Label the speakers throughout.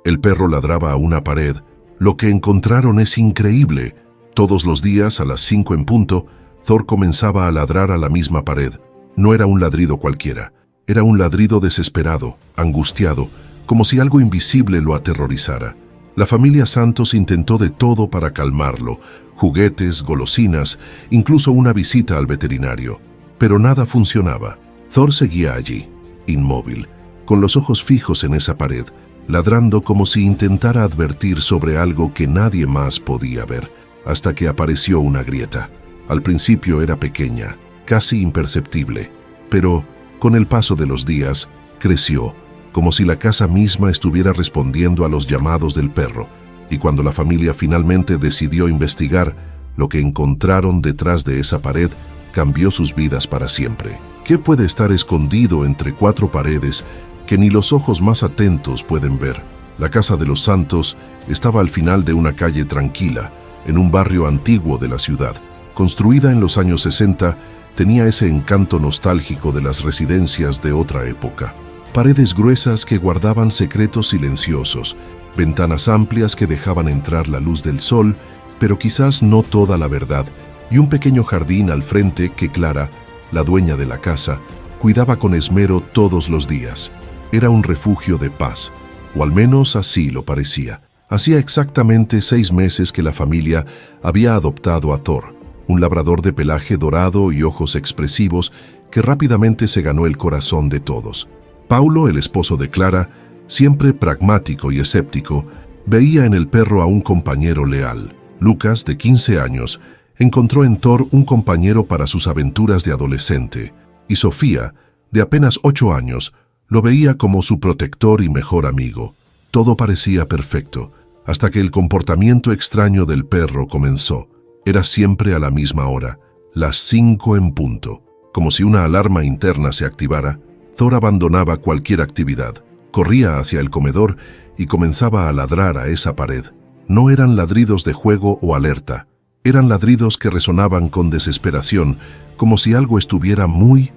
Speaker 1: El perro ladraba a una pared. Lo que encontraron es increíble. Todos los días, a las 5 en punto, Thor comenzaba a ladrar a la misma pared. No era un ladrido cualquiera. Era un ladrido desesperado, angustiado, como si algo invisible lo aterrorizara. La familia Santos intentó de todo para calmarlo, juguetes, golosinas, incluso una visita al veterinario. Pero nada funcionaba. Thor seguía allí, inmóvil, con los ojos fijos en esa pared, ladrando como si intentara advertir sobre algo que nadie más podía ver, hasta que apareció una grieta. Al principio era pequeña, casi imperceptible, pero con el paso de los días creció, como si la casa misma estuviera respondiendo a los llamados del perro, y cuando la familia finalmente decidió investigar, lo que encontraron detrás de esa pared cambió sus vidas para siempre. ¿Qué puede estar escondido entre 4 paredes que ni los ojos más atentos pueden ver? La casa de los Santos estaba al final de una calle tranquila, en un barrio antiguo de la ciudad. Construida en los años 60, tenía ese encanto nostálgico de las residencias de otra época. Paredes gruesas que guardaban secretos silenciosos, ventanas amplias que dejaban entrar la luz del sol, pero quizás no toda la verdad, y un pequeño jardín al frente que Clara, la dueña de la casa, cuidaba con esmero todos los días. Era un refugio de paz, o al menos así lo parecía. Hacía exactamente 6 meses que la familia había adoptado a Thor, un labrador de pelaje dorado y ojos expresivos que rápidamente se ganó el corazón de todos. Paulo, el esposo de Clara, siempre pragmático y escéptico, veía en el perro a un compañero leal. Lucas, de 15 años, encontró en Thor un compañero para sus aventuras de adolescente, y Sofía, de apenas 8 años, lo veía como su protector y mejor amigo. Todo parecía perfecto, hasta que el comportamiento extraño del perro comenzó. Era siempre a la misma hora, las 5 en punto. Como si una alarma interna se activara, Thor abandonaba cualquier actividad, corría hacia el comedor y comenzaba a ladrar a esa pared. No eran ladridos de juego o alerta, eran ladridos que resonaban con desesperación, como si algo estuviera muy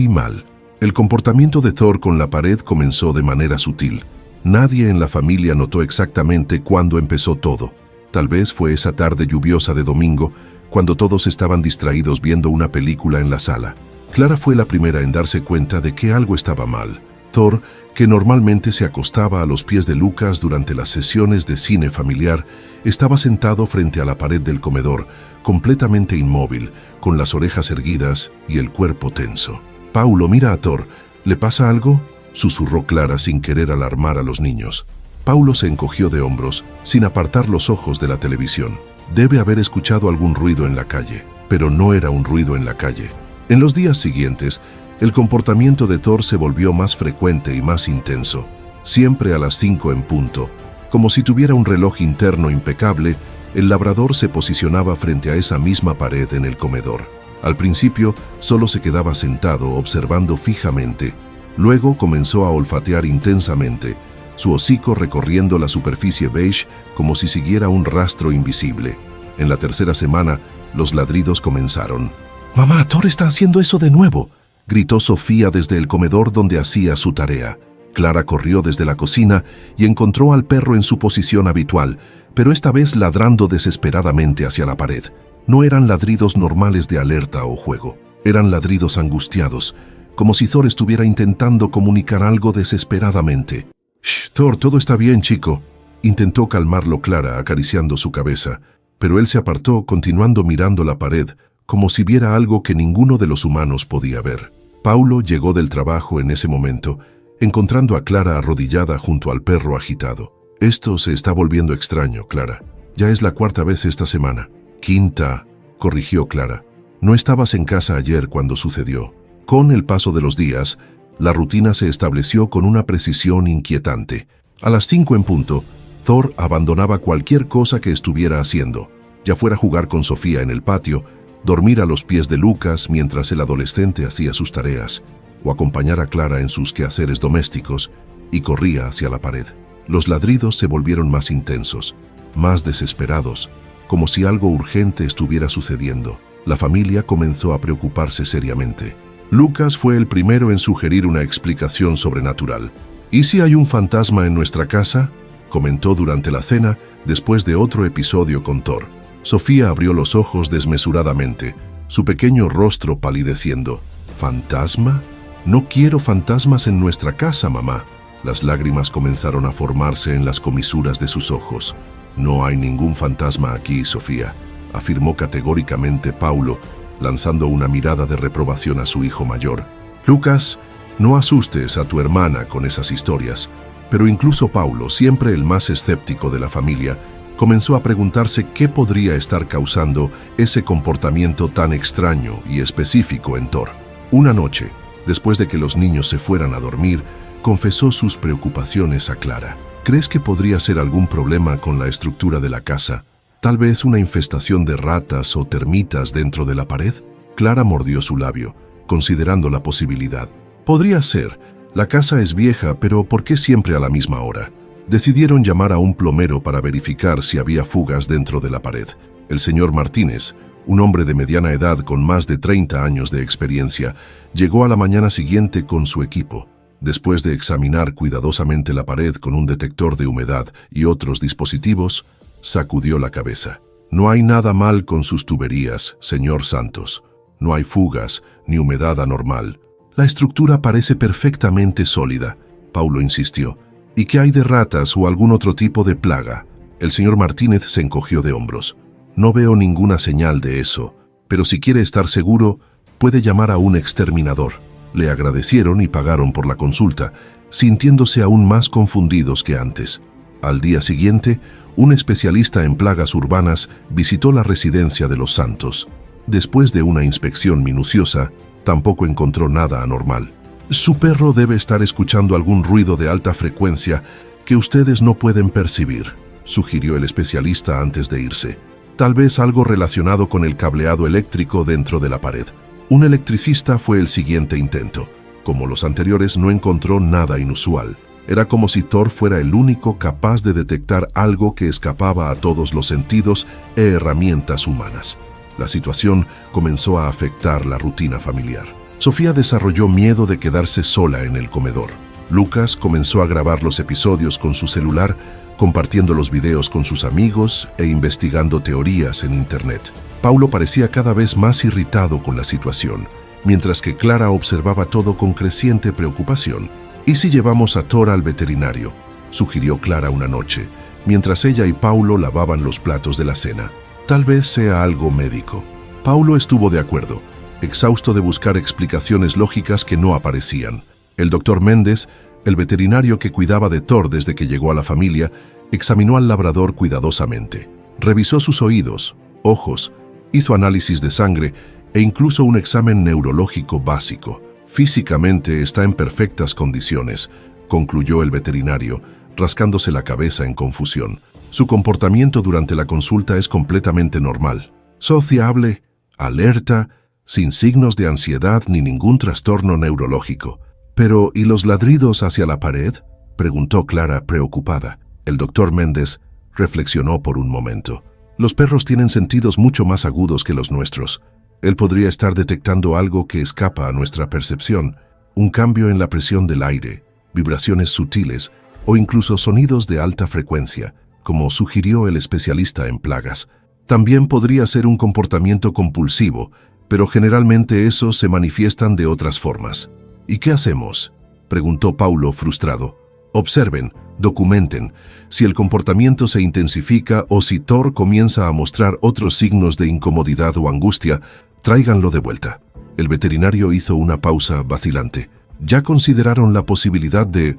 Speaker 1: mal. El comportamiento de Thor con la pared comenzó de manera sutil. Nadie en la familia notó exactamente cuándo empezó todo. Tal vez fue esa tarde lluviosa de domingo, cuando todos estaban distraídos viendo una película en la sala. Clara fue la primera en darse cuenta de que algo estaba mal. Thor, que normalmente se acostaba a los pies de Lucas durante las sesiones de cine familiar, estaba sentado frente a la pared del comedor, completamente inmóvil, con las orejas erguidas y el cuerpo tenso. «Paulo, mira a Thor. ¿Le pasa algo?», susurró Clara sin querer alarmar a los niños. Paulo se encogió de hombros, sin apartar los ojos de la televisión. Debe haber escuchado algún ruido en la calle, pero no era un ruido en la calle. En los días siguientes, el comportamiento de Thor se volvió más frecuente y más intenso. Siempre a las 5 en punto, como si tuviera un reloj interno impecable, el labrador se posicionaba frente a esa misma pared en el comedor. Al principio, solo se quedaba sentado observando fijamente. Luego comenzó a olfatear intensamente, su hocico recorriendo la superficie beige como si siguiera un rastro invisible. En la tercera semana, los ladridos comenzaron. «¡Mamá, Thor está haciendo eso de nuevo!», gritó Sofía desde el comedor donde hacía su tarea. Clara corrió desde la cocina y encontró al perro en su posición habitual, pero esta vez ladrando desesperadamente hacia la pared. No eran ladridos normales de alerta o juego, eran ladridos angustiados, como si Thor estuviera intentando comunicar algo desesperadamente. «Shh, Thor, todo está bien, chico», intentó calmarlo Clara acariciando su cabeza, pero él se apartó continuando mirando la pared, como si viera algo que ninguno de los humanos podía ver. Paulo llegó del trabajo en ese momento, encontrando a Clara arrodillada junto al perro agitado. «Esto se está volviendo extraño, Clara. Ya es la 4ª vez esta semana». «5ª», corrigió Clara. «No estabas en casa ayer cuando sucedió». Con el paso de los días, la rutina se estableció con una precisión inquietante. A las 5 en punto, Thor abandonaba cualquier cosa que estuviera haciendo, ya fuera jugar con Sofía en el patio, dormir a los pies de Lucas mientras el adolescente hacía sus tareas, o acompañar a Clara en sus quehaceres domésticos, y corría hacia la pared. Los ladridos se volvieron más intensos, más desesperados, como si algo urgente estuviera sucediendo. La familia comenzó a preocuparse seriamente. Lucas fue el primero en sugerir una explicación sobrenatural. «¿Y si hay un fantasma en nuestra casa?», comentó durante la cena después de otro episodio con Thor. Sofía abrió los ojos desmesuradamente, su pequeño rostro palideciendo. ¿Fantasma? No quiero fantasmas en nuestra casa, mamá. Las lágrimas comenzaron a formarse en las comisuras de sus ojos. No hay ningún fantasma aquí, Sofía, afirmó categóricamente Paulo, lanzando una mirada de reprobación a su hijo mayor. Lucas, no asustes a tu hermana con esas historias. Pero incluso Paulo, siempre el más escéptico de la familia, comenzó a preguntarse qué podría estar causando ese comportamiento tan extraño y específico en Thor. Una noche, después de que los niños se fueran a dormir, confesó sus preocupaciones a Clara. ¿Crees que podría ser algún problema con la estructura de la casa? ¿Tal vez una infestación de ratas o termitas dentro de la pared? Clara mordió su labio, considerando la posibilidad. Podría ser. La casa es vieja, pero ¿por qué siempre a la misma hora? Decidieron llamar a un plomero para verificar si había fugas dentro de la pared. El señor Martínez, un hombre de mediana edad con más de 30 años de experiencia, llegó a la mañana siguiente con su equipo. Después de examinar cuidadosamente la pared con un detector de humedad y otros dispositivos, sacudió la cabeza. No hay nada mal con sus tuberías, señor Santos. No hay fugas ni humedad anormal. La estructura parece perfectamente sólida, Paulo insistió. ¿Y qué hay de ratas o algún otro tipo de plaga? El señor Martínez se encogió de hombros. No veo ninguna señal de eso, pero si quiere estar seguro, puede llamar a un exterminador. Le agradecieron y pagaron por la consulta, sintiéndose aún más confundidos que antes. Al día siguiente, un especialista en plagas urbanas visitó la residencia de los Santos. Después de una inspección minuciosa, tampoco encontró nada anormal. Su perro debe estar escuchando algún ruido de alta frecuencia que ustedes no pueden percibir, sugirió el especialista antes de irse. Tal vez algo relacionado con el cableado eléctrico dentro de la pared. Un electricista fue el siguiente intento. Como los anteriores, no encontró nada inusual. Era como si Thor fuera el único capaz de detectar algo que escapaba a todos los sentidos e herramientas humanas. La situación comenzó a afectar la rutina familiar. Sofía desarrolló miedo de quedarse sola en el comedor. Lucas comenzó a grabar los episodios con su celular, compartiendo los videos con sus amigos e investigando teorías en Internet. Paulo parecía cada vez más irritado con la situación, mientras que Clara observaba todo con creciente preocupación. ¿Y si llevamos a Thor al veterinario?, sugirió Clara una noche, mientras ella y Paulo lavaban los platos de la cena. Tal vez sea algo médico. Paulo estuvo de acuerdo, exhausto de buscar explicaciones lógicas que no aparecían. El doctor Méndez, el veterinario que cuidaba de Thor desde que llegó a la familia, examinó al labrador cuidadosamente. Revisó sus oídos, ojos, hizo análisis de sangre e incluso un examen neurológico básico. Físicamente está en perfectas condiciones, concluyó el veterinario, rascándose la cabeza en confusión. Su comportamiento durante la consulta es completamente normal. Sociable, alerta, sin signos de ansiedad ni ningún trastorno neurológico. Pero, ¿y los ladridos hacia la pared?, preguntó Clara preocupada. El doctor Méndez reflexionó por un momento. Los perros tienen sentidos mucho más agudos que los nuestros. Él podría estar detectando algo que escapa a nuestra percepción, un cambio en la presión del aire, vibraciones sutiles o incluso sonidos de alta frecuencia, como sugirió el especialista en plagas. También podría ser un comportamiento compulsivo, pero generalmente esos se manifiestan de otras formas. ¿Y qué hacemos?, preguntó Paulo frustrado. Observen, documenten. Si el comportamiento se intensifica o si Thor comienza a mostrar otros signos de incomodidad o angustia, tráiganlo de vuelta. El veterinario hizo una pausa vacilante. ¿Ya consideraron la posibilidad de,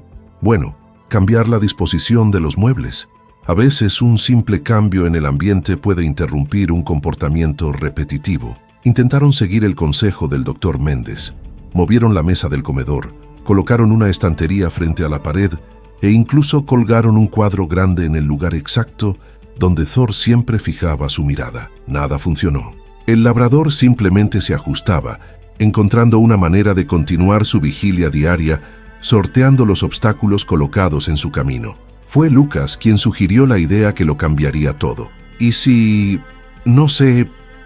Speaker 1: cambiar la disposición de los muebles? A veces un simple cambio en el ambiente puede interrumpir un comportamiento repetitivo. Intentaron seguir el consejo del doctor Méndez. Movieron la mesa del comedor, colocaron una estantería frente a la pared e incluso colgaron un cuadro grande en el lugar exacto donde Thor siempre fijaba su mirada. Nada funcionó. El labrador simplemente se ajustaba, encontrando una manera de continuar su vigilia diaria, sorteando los obstáculos colocados en su camino. Fue Lucas quien sugirió la idea que lo cambiaría todo. ¿Y si,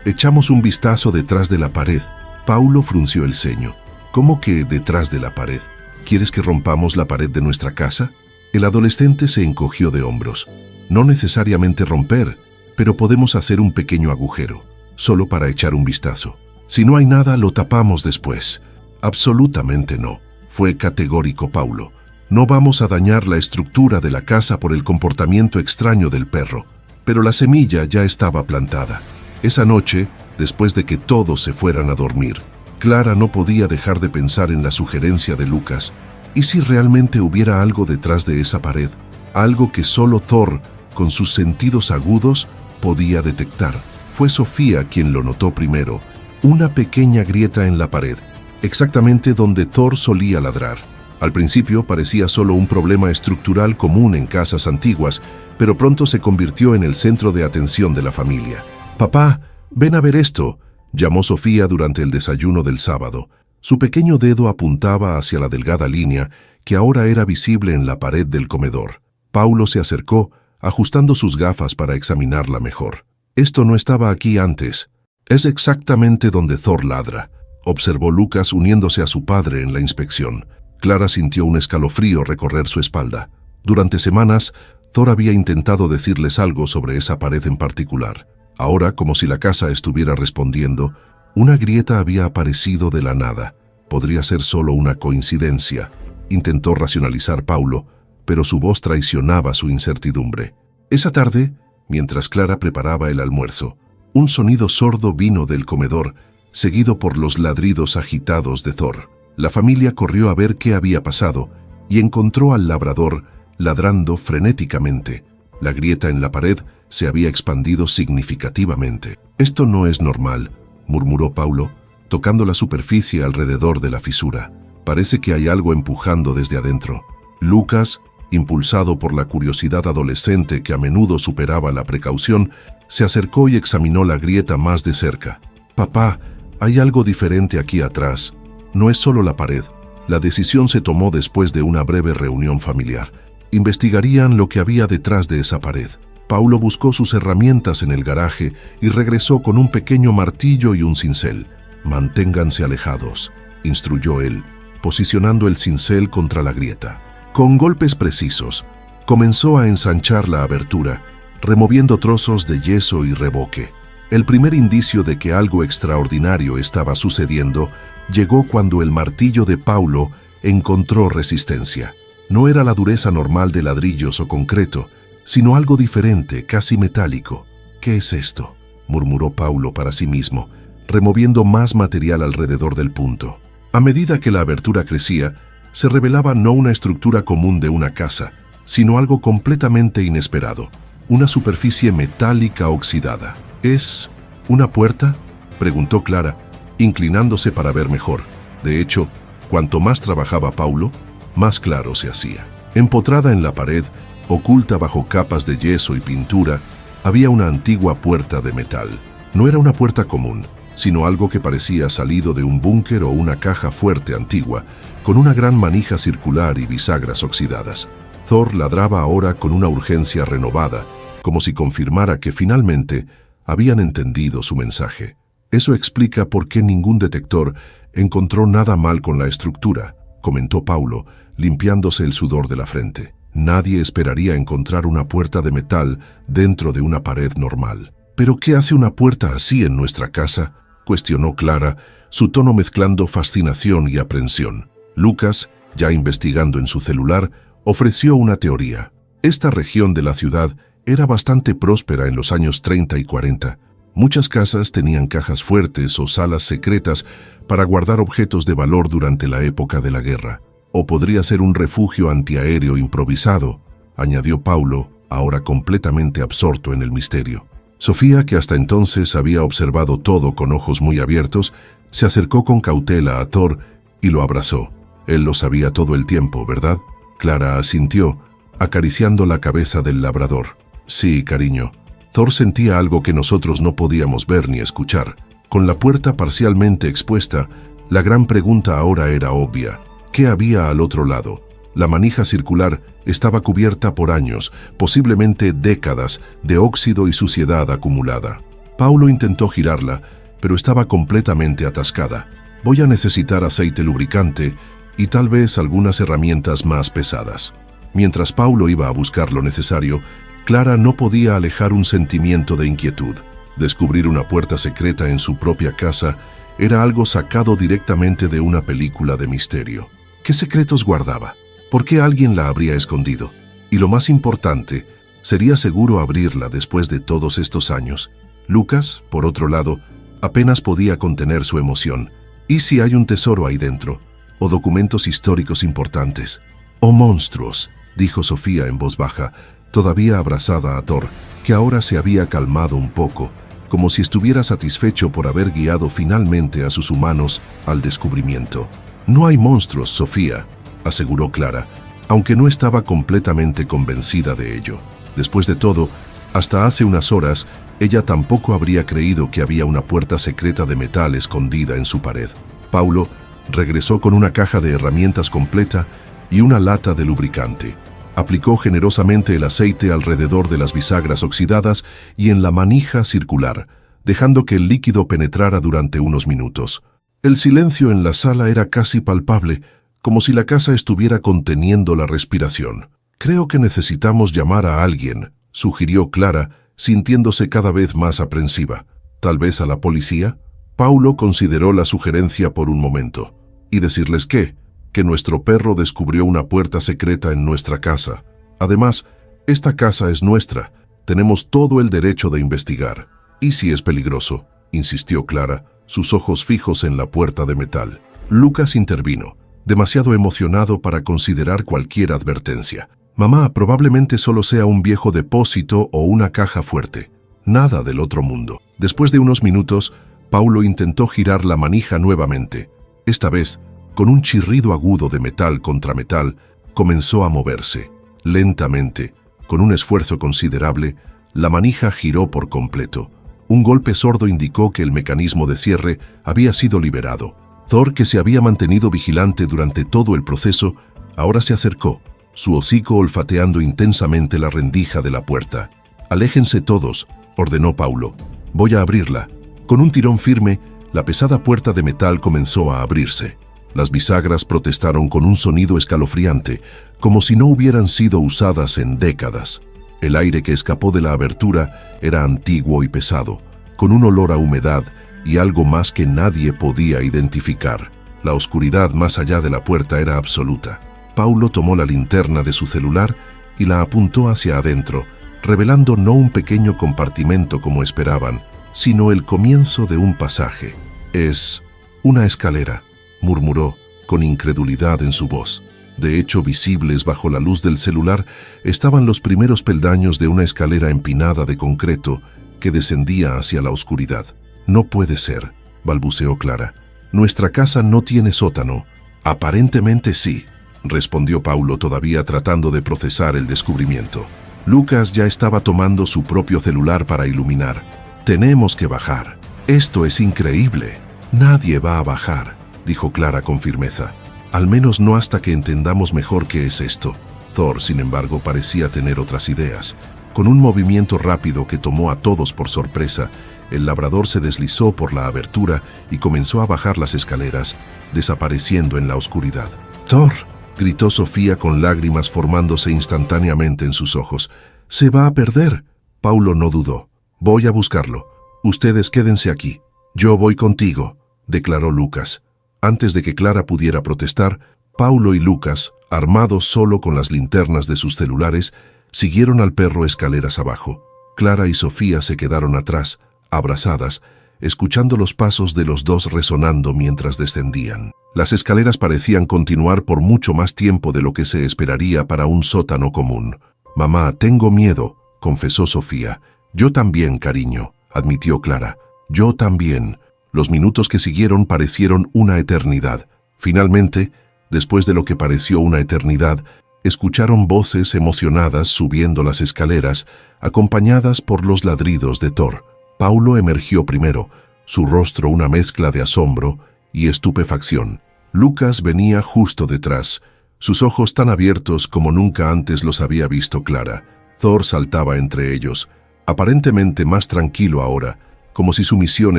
Speaker 1: echamos un vistazo detrás de la pared? Paulo frunció el ceño. ¿Cómo que detrás de la pared? ¿Quieres que rompamos la pared de nuestra casa? El adolescente se encogió de hombros. No necesariamente romper, pero podemos hacer un pequeño agujero, solo para echar un vistazo. Si no hay nada, lo tapamos después. Absolutamente no, fue categórico Paulo. No vamos a dañar la estructura de la casa por el comportamiento extraño del perro. Pero la semilla ya estaba plantada. Esa noche, después de que todos se fueran a dormir, Clara no podía dejar de pensar en la sugerencia de Lucas. ¿Y si realmente hubiera algo detrás de esa pared? Algo que solo Thor, con sus sentidos agudos, podía detectar. Fue Sofía quien lo notó primero. Una pequeña grieta en la pared, exactamente donde Thor solía ladrar. Al principio parecía solo un problema estructural común en casas antiguas, pero pronto se convirtió en el centro de atención de la familia. «Papá, ven a ver esto», llamó Sofía durante el desayuno del sábado. Su pequeño dedo apuntaba hacia la delgada línea que ahora era visible en la pared del comedor. Paulo se acercó, ajustando sus gafas para examinarla mejor. «Esto no estaba aquí antes. Es exactamente donde Thor ladra», observó Lucas uniéndose a su padre en la inspección. Clara sintió un escalofrío recorrer su espalda. Durante semanas, Thor había intentado decirles algo sobre esa pared en particular. Ahora, como si la casa estuviera respondiendo, una grieta había aparecido de la nada. Podría ser solo una coincidencia, intentó racionalizar Paulo, pero su voz traicionaba su incertidumbre. Esa tarde, mientras Clara preparaba el almuerzo, un sonido sordo vino del comedor, seguido por los ladridos agitados de Thor. La familia corrió a ver qué había pasado y encontró al labrador ladrando frenéticamente. La grieta en la pared se había expandido significativamente. «Esto no es normal», murmuró Paulo, tocando la superficie alrededor de la fisura. «Parece que hay algo empujando desde adentro». Lucas, impulsado por la curiosidad adolescente que a menudo superaba la precaución, se acercó y examinó la grieta más de cerca. «Papá, hay algo diferente aquí atrás. No es solo la pared». La decisión se tomó después de una breve reunión familiar. Investigarían lo que había detrás de esa pared. Paulo buscó sus herramientas en el garaje y regresó con un pequeño martillo y un cincel. «Manténganse alejados», instruyó él, posicionando el cincel contra la grieta. Con golpes precisos, comenzó a ensanchar la abertura, removiendo trozos de yeso y revoque. El primer indicio de que algo extraordinario estaba sucediendo llegó cuando el martillo de Paulo encontró resistencia. No era la dureza normal de ladrillos o concreto, sino algo diferente, casi metálico. «¿Qué es esto?», murmuró Paulo para sí mismo, removiendo más material alrededor del punto. A medida que la abertura crecía, se revelaba no una estructura común de una casa, sino algo completamente inesperado, una superficie metálica oxidada. «¿Es una puerta?», preguntó Clara, inclinándose para ver mejor. De hecho, cuanto más trabajaba Paulo, más claro se hacía. Empotrada en la pared, oculta bajo capas de yeso y pintura, había una antigua puerta de metal. No era una puerta común, sino algo que parecía salido de un búnker o una caja fuerte antigua, con una gran manija circular y bisagras oxidadas. Thor ladraba ahora con una urgencia renovada, como si confirmara que finalmente habían entendido su mensaje. Eso explica por qué ningún detector encontró nada mal con la estructura, comentó Paulo, limpiándose el sudor de la frente. Nadie esperaría encontrar una puerta de metal dentro de una pared normal. «¿Pero qué hace una puerta así en nuestra casa?», cuestionó Clara, su tono mezclando fascinación y aprensión. Lucas, ya investigando en su celular, ofreció una teoría. Esta región de la ciudad era bastante próspera en los años 30 y 40. Muchas casas tenían cajas fuertes o salas secretas para guardar objetos de valor durante la época de la guerra. O podría ser un refugio antiaéreo improvisado, añadió Paulo, ahora completamente absorto en el misterio. Sofía, que hasta entonces había observado todo con ojos muy abiertos, se acercó con cautela a Thor y lo abrazó. Él lo sabía todo el tiempo, ¿verdad? Clara asintió, acariciando la cabeza del labrador. «Sí, cariño». Thor sentía algo que nosotros no podíamos ver ni escuchar. Con la puerta parcialmente expuesta, la gran pregunta ahora era obvia. ¿Qué había al otro lado? La manija circular estaba cubierta por años, posiblemente décadas, de óxido y suciedad acumulada. Paulo intentó girarla, pero estaba completamente atascada. «Voy a necesitar aceite lubricante y tal vez algunas herramientas más pesadas». Mientras Paulo iba a buscar lo necesario, Clara no podía alejar un sentimiento de inquietud. Descubrir una puerta secreta en su propia casa era algo sacado directamente de una película de misterio. ¿Qué secretos guardaba? ¿Por qué alguien la habría escondido? Y lo más importante, ¿sería seguro abrirla después de todos estos años? Lucas, por otro lado, apenas podía contener su emoción. ¿Y si hay un tesoro ahí dentro? ¿O documentos históricos importantes? «¡Oh, monstruos!», dijo Sofía en voz baja, todavía abrazada a Thor, que ahora se había calmado un poco, como si estuviera satisfecho por haber guiado finalmente a sus humanos al descubrimiento. «No hay monstruos, Sofía», aseguró Clara, aunque no estaba completamente convencida de ello. Después de todo, hasta hace unas horas, ella tampoco habría creído que había una puerta secreta de metal escondida en su pared. Paulo regresó con una caja de herramientas completa y una lata de lubricante. Aplicó generosamente el aceite alrededor de las bisagras oxidadas y en la manija circular, dejando que el líquido penetrara durante unos minutos. El silencio en la sala era casi palpable, como si la casa estuviera conteniendo la respiración. «Creo que necesitamos llamar a alguien», sugirió Clara, sintiéndose cada vez más aprensiva. «¿Tal vez a la policía?» Paulo consideró la sugerencia por un momento. «¿Y decirles qué? Que nuestro perro descubrió una puerta secreta en nuestra casa. Además, esta casa es nuestra. Tenemos todo el derecho de investigar». «¿Y si es peligroso?», insistió Clara, sus ojos fijos en la puerta de metal. Lucas intervino, demasiado emocionado para considerar cualquier advertencia. «Mamá, probablemente solo sea un viejo depósito o una caja fuerte. Nada del otro mundo». Después de unos minutos, Paulo intentó girar la manija nuevamente. Esta vez, con un chirrido agudo de metal contra metal, comenzó a moverse. Lentamente, con un esfuerzo considerable, la manija giró por completo. Un golpe sordo indicó que el mecanismo de cierre había sido liberado. Thor, que se había mantenido vigilante durante todo el proceso, ahora se acercó, su hocico olfateando intensamente la rendija de la puerta. «Aléjense todos», ordenó Paulo. «Voy a abrirla». Con un tirón firme, la pesada puerta de metal comenzó a abrirse. Las bisagras protestaron con un sonido escalofriante, como si no hubieran sido usadas en décadas. El aire que escapó de la abertura era antiguo y pesado, con un olor a humedad y algo más que nadie podía identificar. La oscuridad más allá de la puerta era absoluta. Paulo tomó la linterna de su celular y la apuntó hacia adentro, revelando no un pequeño compartimento como esperaban, sino el comienzo de un pasaje. «Es una escalera», murmuró, con incredulidad en su voz. De hecho, visibles bajo la luz del celular estaban los primeros peldaños de una escalera empinada de concreto que descendía hacia la oscuridad. «No puede ser», balbuceó Clara. «Nuestra casa no tiene sótano». «Aparentemente sí», respondió Paulo, todavía tratando de procesar el descubrimiento. Lucas ya estaba tomando su propio celular para iluminar. «Tenemos que bajar. Esto es increíble». «Nadie va a bajar», dijo Clara con firmeza. «Al menos no hasta que entendamos mejor qué es esto». Thor, sin embargo, parecía tener otras ideas. Con un movimiento rápido que tomó a todos por sorpresa, el labrador se deslizó por la abertura y comenzó a bajar las escaleras, desapareciendo en la oscuridad. «Thor», gritó Sofía con lágrimas formándose instantáneamente en sus ojos. «Se va a perder». Paulo no dudó. «Voy a buscarlo. Ustedes quédense aquí. Yo voy contigo», declaró Lucas. Antes de que Clara pudiera protestar, Paulo y Lucas, armados solo con las linternas de sus celulares, siguieron al perro escaleras abajo. Clara y Sofía se quedaron atrás, abrazadas, escuchando los pasos de los dos resonando mientras descendían. Las escaleras parecían continuar por mucho más tiempo de lo que se esperaría para un sótano común. «Mamá, tengo miedo», confesó Sofía. «Yo también, cariño», admitió Clara. «Yo también». Los minutos que siguieron parecieron una eternidad. Finalmente, después de lo que pareció una eternidad, escucharon voces emocionadas subiendo las escaleras, acompañadas por los ladridos de Thor. Paulo emergió primero, su rostro una mezcla de asombro y estupefacción. Lucas venía justo detrás, sus ojos tan abiertos como nunca antes los había visto Clara. Thor saltaba entre ellos, aparentemente más tranquilo ahora, como si su misión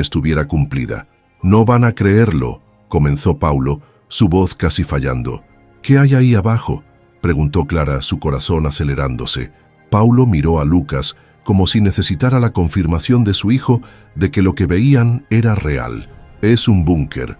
Speaker 1: estuviera cumplida. «No van a creerlo», comenzó Paulo, su voz casi fallando. «¿Qué hay ahí abajo?». preguntó Clara, su corazón acelerándose. Paulo miró a Lucas como si necesitara la confirmación de su hijo de que lo que veían era real. Es un búnker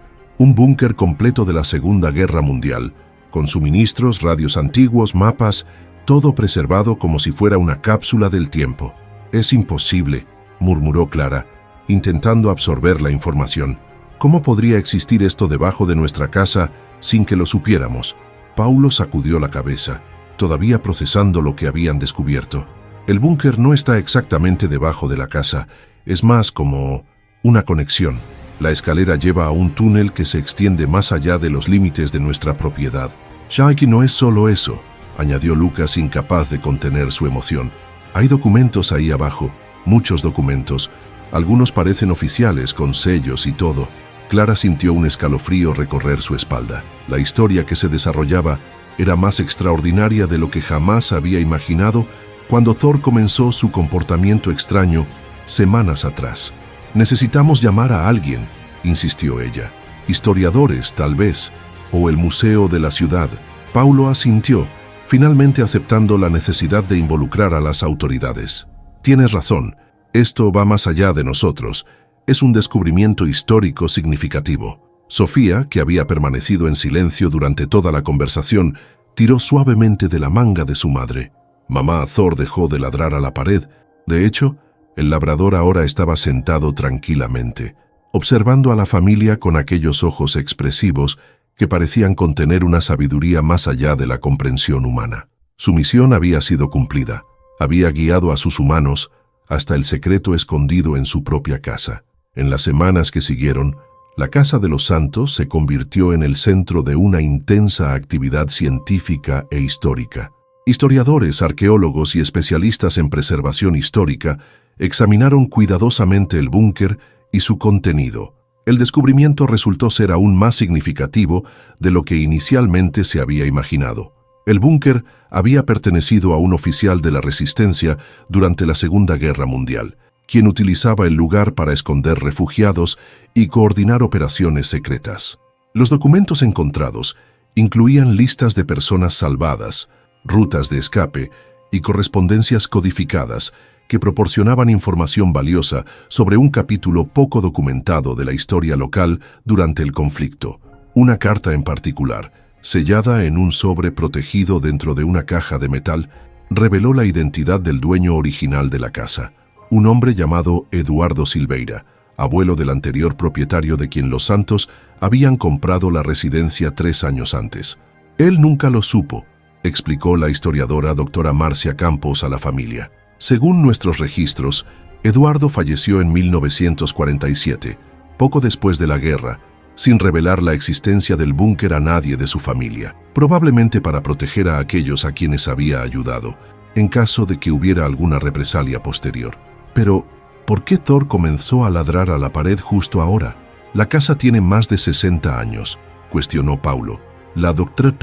Speaker 1: completo de la Segunda Guerra Mundial, con suministros, radios antiguos, mapas, todo preservado como si fuera una cápsula del tiempo. Es imposible, murmuró Clara, intentando absorber la información. ¿Cómo podría existir esto debajo de nuestra casa sin que lo supiéramos? Paulo sacudió la cabeza, todavía procesando lo que habían descubierto. El búnker no está exactamente debajo de la casa, es más como una conexión. La escalera lleva a un túnel que se extiende más allá de los límites de nuestra propiedad. Shaki, no es solo eso, añadió Lucas, incapaz de contener su emoción. Hay documentos ahí abajo, muchos documentos. Algunos parecen oficiales, con sellos y todo. Clara sintió un escalofrío recorrer su espalda. La historia que se desarrollaba era más extraordinaria de lo que jamás había imaginado cuando Thor comenzó su comportamiento extraño semanas atrás. Necesitamos llamar a alguien, insistió ella. Historiadores, tal vez, o el museo de la ciudad. Paulo asintió, finalmente aceptando la necesidad de involucrar a las autoridades. Tienes razón, esto va más allá de nosotros. Es un descubrimiento histórico significativo. Sofía, que había permanecido en silencio durante toda la conversación, tiró suavemente de la manga de su madre. Mamá Thor dejó de ladrar a la pared. De hecho, el labrador ahora estaba sentado tranquilamente, observando a la familia con aquellos ojos expresivos que parecían contener una sabiduría más allá de la comprensión humana. Su misión había sido cumplida. Había guiado a sus humanos hasta el secreto escondido en su propia casa. En las semanas que siguieron, la Casa de los Santos se convirtió en el centro de una intensa actividad científica e histórica. Historiadores, arqueólogos y especialistas en preservación histórica examinaron cuidadosamente el búnker y su contenido. El descubrimiento resultó ser aún más significativo de lo que inicialmente se había imaginado. El búnker había pertenecido a un oficial de la Resistencia durante la Segunda Guerra Mundial, quien utilizaba el lugar para esconder refugiados y coordinar operaciones secretas. Los documentos encontrados incluían listas de personas salvadas, rutas de escape y correspondencias codificadas que proporcionaban información valiosa sobre un capítulo poco documentado de la historia local durante el conflicto. Una carta en particular, sellada en un sobre protegido dentro de una caja de metal, reveló la identidad del dueño original de la casa, un hombre llamado Eduardo Silveira, abuelo del anterior propietario de quien los Santos habían comprado la residencia 3 años antes. Él nunca lo supo, explicó la historiadora doctora Marcia Campos a la familia. Según nuestros registros, Eduardo falleció en 1947, poco después de la guerra, sin revelar la existencia del búnker a nadie de su familia, probablemente para proteger a aquellos a quienes había ayudado, en caso de que hubiera alguna represalia posterior. Pero, ¿por qué Thor comenzó a ladrar a la pared justo ahora? La casa tiene más de 60 años, cuestionó Paulo. La doctora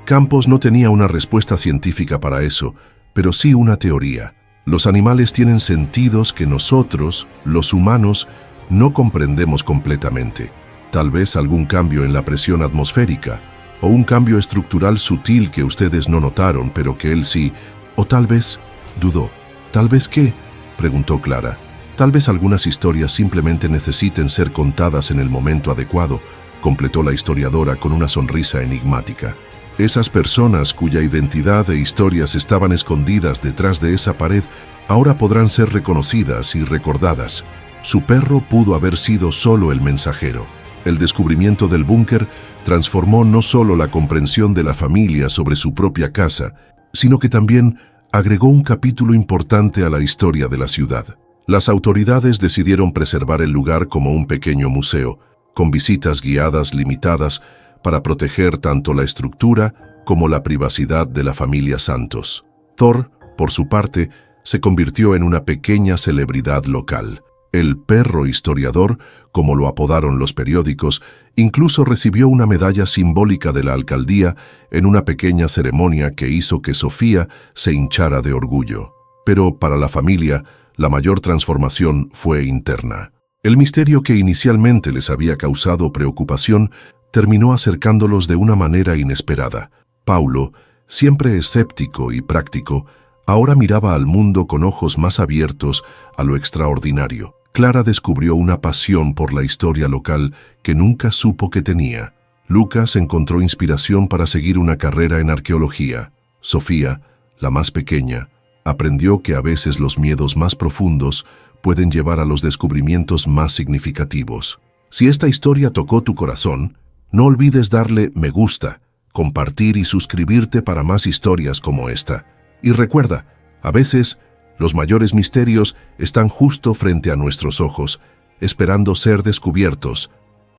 Speaker 1: Campos no tenía una respuesta científica para eso, pero sí una teoría. Los animales tienen sentidos que nosotros, los humanos, no comprendemos completamente. Tal vez algún cambio en la presión atmosférica, o un cambio estructural sutil que ustedes no notaron, pero que él sí, o tal vez, dudó. ¿Tal vez qué?, preguntó Clara. Tal vez algunas historias simplemente necesiten ser contadas en el momento adecuado, completó la historiadora con una sonrisa enigmática. Esas personas cuya identidad e historias estaban escondidas detrás de esa pared ahora podrán ser reconocidas y recordadas. Su perro pudo haber sido solo el mensajero. El descubrimiento del búnker transformó no solo la comprensión de la familia sobre su propia casa, sino que también agregó un capítulo importante a la historia de la ciudad. Las autoridades decidieron preservar el lugar como un pequeño museo, con visitas guiadas limitadas para proteger tanto la estructura como la privacidad de la familia Santos. Thor, por su parte, se convirtió en una pequeña celebridad local. El perro historiador, como lo apodaron los periódicos, incluso recibió una medalla simbólica de la alcaldía en una pequeña ceremonia que hizo que Sofía se hinchara de orgullo. Pero para la familia, la mayor transformación fue interna. El misterio que inicialmente les había causado preocupación terminó acercándolos de una manera inesperada. Paulo, siempre escéptico y práctico, ahora miraba al mundo con ojos más abiertos a lo extraordinario. Clara descubrió una pasión por la historia local que nunca supo que tenía. Lucas encontró inspiración para seguir una carrera en arqueología. Sofía, la más pequeña, aprendió que a veces los miedos más profundos pueden llevar a los descubrimientos más significativos. Si esta historia tocó tu corazón, no olvides darle me gusta, compartir y suscribirte para más historias como esta. Y recuerda, a veces los mayores misterios están justo frente a nuestros ojos, esperando ser descubiertos.